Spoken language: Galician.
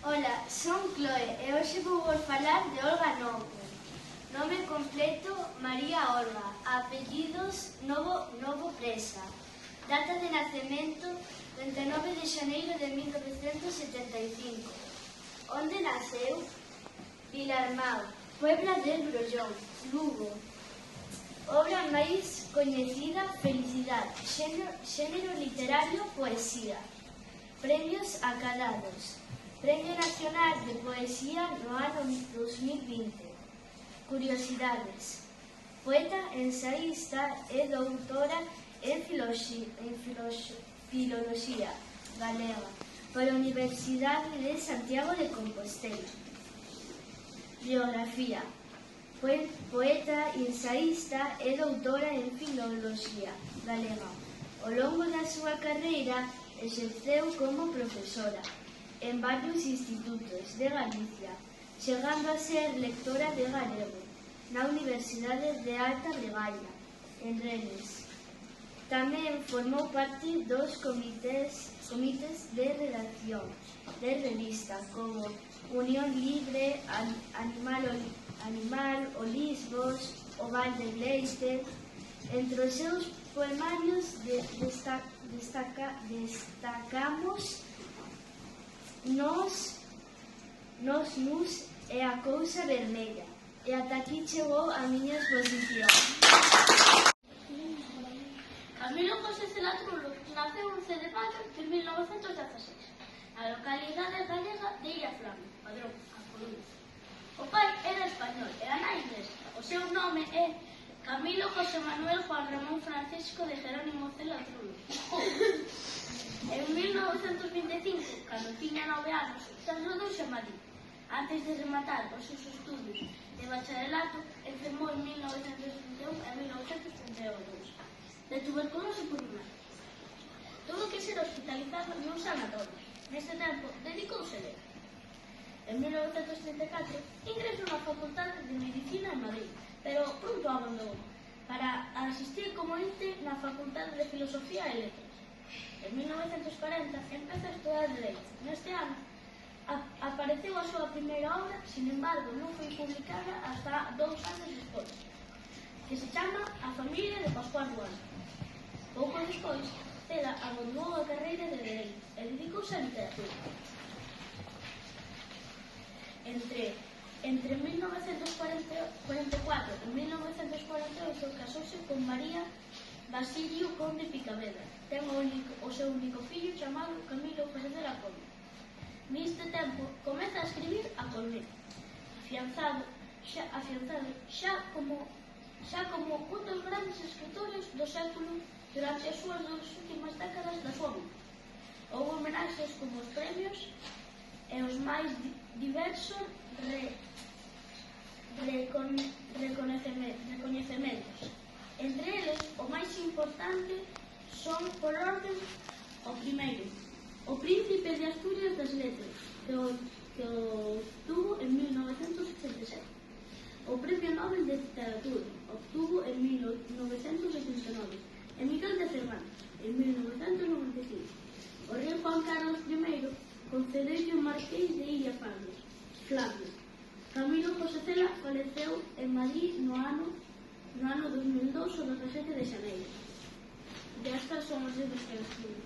Ola, son Chloe e hoxe vou vos falar de Olga Novo. Nome completo María Olga, apellidos Novo Presa. Data de nacemento 29 de xaneiro de 1975. Onde naceu? Vilarmao, Puebla del Brollón, Lugo. Obra máis coñecida, Felicidade, xénero literario, poesía. Premios acadados. Premio Nacional de Poesía no ano 2020. Curiosidades. Poeta, ensaísta e doutora en Filoloxía Galega pola Universidade de Santiago de Compostela. Biografía. Poeta, ensaísta e doutora en Filoloxía Galega. Ao longo da súa carreira exerceu como profesora en varios institutos de Galicia, chegando a ser lectora de galego na Universidade de Alta Bregaña, en Rennes. Tamén formou parte dos comités de redacción de revistas como Unión Libre, Animal, O Lisbos, O Val de Leite. Entre os seus poemarios destacamos Nos e A Cousa Vermella. E ata aquí chegou a miña exposición. Camilo José Cela Trulo naceu en 11 de maio de 1916 na localidade galega de Illaflame, Padrón, a Coruña. O pai era español e a nai inglesa. O seu nome é Camilo José Manuel Juan Ramón Francisco de Jerónimo Cela Trulo. En 1925, cando tiña 9 anos, trasladouse a Madrid. Antes de rematar os seus estudos de bacharelato, enfermou en 1931 e 1932 de tuberculose pulmonar. Tuvo que ser hospitalizado nun sanatorio. Neste tempo, dedicouse a ler. En 1934, ingresou na Facultade de Medicina en Madrid, pero pronto abandonou para asistir como ente na Facultade de Filosofía e Letras. En 1940, empeza a estudar Dereito. Neste ano, apareceu a súa primeira obra, sin embargo, non foi publicada hasta 2 anos despois, que se chama A familia de Pascual Duarte. Pouco despois, Cela abandonou a carreira de Dereito e dedicouse á literatura. Entre 1944 e 1948 casouse con María Basilio Conde Picavedra. Ten o seu único fillo chamado Camilo José Cela Conde. Neste tempo, comeza a escribir a Cornell, afianzado xa como un dos grandes escritores do século durante as súas 2 últimas décadas da súa vida. Houve homenaxes como os premios e os máis diversos recoñecementos. Entre eles, o máis importante son, por orden, o primeiro, o Príncipe de Asturias das Letras, que obtuvo en 1987. O Premio Nobel de Literatura obtuvo en 1989. E Miguel de Cervantes, en 1995. O rei Juan Carlos I concedeulle o Marqués de Illaflame, Flavio. Camilo José Cela faleceu en Madrid no ano 2002 o 17 de xaneiro. E estas son as libros que escribí.